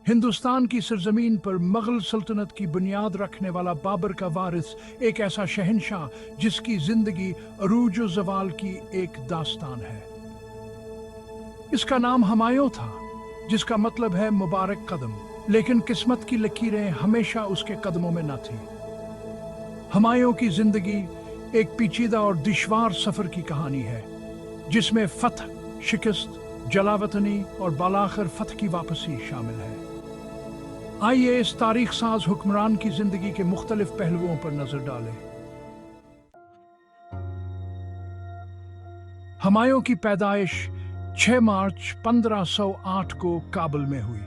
हिंदुस्तान की सरजमीन पर मुगल सल्तनत की बुनियाद रखने वाला बाबर का वारिस एक ऐसा शहंशाह जिसकी जिंदगी अरूज व जवाल की एक दास्तान है। इसका नाम हुमायूं था, जिसका मतलब है मुबारक कदम, लेकिन किस्मत की लकीरें हमेशा उसके कदमों में न थी। हुमायूं की जिंदगी एक पेचीदा और दुश्वार सफर की कहानी है, जिसमें फतह, शिकस्त, जलावतनी और बालाखिर फतह की वापसी शामिल है। आइए इस तारीख साज हुक्मरान की जिंदगी के मुख्तलिफ पहलुओं पर नजर डालें। हुमायूं की पैदाइश 6 मार्च 1508 को काबुल में हुई।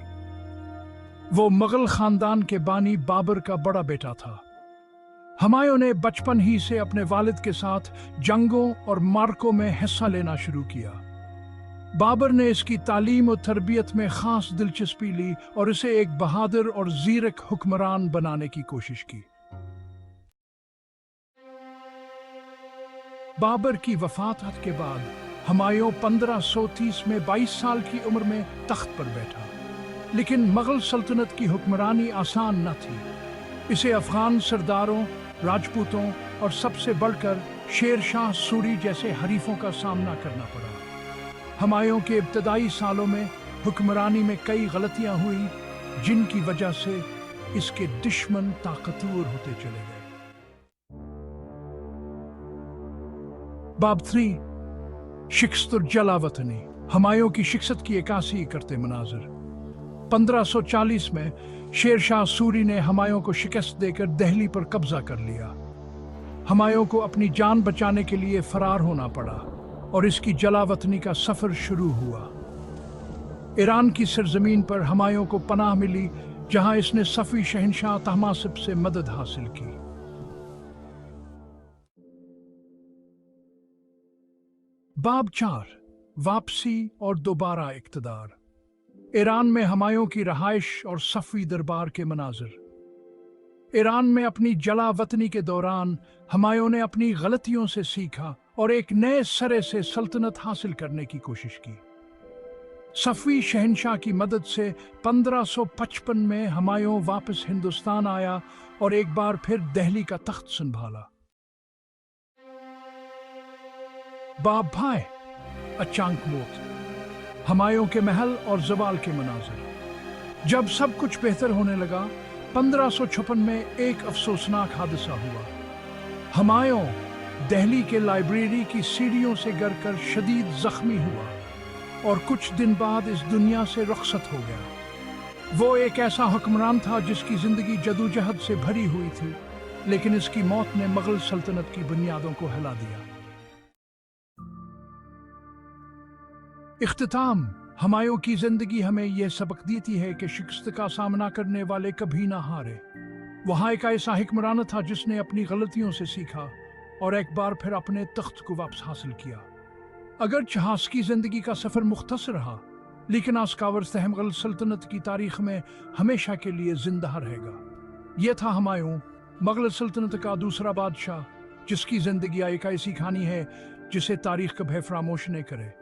वो मुगल खानदान के बानी बाबर का बड़ा बेटा था। हुमायूं ने बचपन ही से अपने वालिद के साथ जंगों और मार्कों में हिस्सा लेना शुरू किया। बाबर ने इसकी तालीम और तरबियत में खास दिलचस्पी ली और इसे एक बहादुर और ज़ीरक हुक्मरान बनाने की कोशिश की। बाबर की वफात के बाद हुमायूं 1530 में 22 साल की उम्र में तख्त पर बैठा, लेकिन मुगल सल्तनत की हुक्मरानी आसान न थी। इसे अफगान सरदारों, राजपूतों और सबसे बढ़कर शेर शाह सूरी जैसे हरीफों का सामना करना पड़ा। हुमायूं के इब्तदाई सालों में हुक्मरानी में कई गलतियां हुई, जिनकी वजह से इसके दुश्मन ताकतवर होते चले गए। बाब 3, शिकस्त और जलावतनी। हुमायूं की शिकस्त की इक्कासी करते मनाजिर। 1540 में शेर शाह सूरी ने हुमायूं को शिकस्त देकर दिल्ली पर कब्जा कर लिया। हुमायूं को अपनी जान बचाने के लिए फरार होना पड़ा और इसकी जलावतनी का सफर शुरू हुआ। ईरान की सरजमीन पर हुमायूं को पनाह मिली, जहां इसने सफी शहंशाह तहमासिब से मदद हासिल की। बाब 4, वापसी और दोबारा इक़्तिदार। ईरान में हुमायूं की रहाइश और सफवी दरबार के मनाजिर। ईरान में अपनी जलावतनी के दौरान हुमायूं ने अपनी गलतियों से सीखा और एक नए सरे से सल्तनत हासिल करने की कोशिश की। सफवी शहंशाह की मदद से 1555 में हुमायूं वापस हिंदुस्तान आया और एक बार फिर दिल्ली का तख्त संभाला। बाब भाई, अचानक मौत। हुमायूं के महल और जवाल के मनाजिर। जब सब कुछ बेहतर होने लगा, 1556 में एक अफसोसनाक हादसा हुआ। हुमायूं दिल्ली के लाइब्रेरी की सीढ़ियों से गिरकर शदीद जख्मी हुआ और कुछ दिन बाद इस दुनिया से रुखसत हो गया। वो एक ऐसा हुक्मरान था जिसकी जिंदगी जदोजहद से भरी हुई थी, लेकिन इसकी मौत ने मुगल सल्तनत की बुनियादों को हिला दिया। इख्तिताम। हुमायूं की जिंदगी हमें यह सबक देती है कि शिकस्त का सामना करने वाले कभी ना हारे। वह एक ऐसा हुक्मरान था जिसने अपनी गलतियों से सीखा और एक बार फिर अपने तख्त को वापस हासिल किया। अगर जहाज की जिंदगी का सफर मुख्तसर रहा, लेकिन उसका वर्ष मुगल सल्तनत की तारीख में हमेशा के लिए जिंदा रहेगा। यह था हुमायूं, मुगल सल्तनत का दूसरा बादशाह, जिसकी जिंदगी एक ऐसी कहानी है जिसे तारीख कभी फरामोश नहीं करे।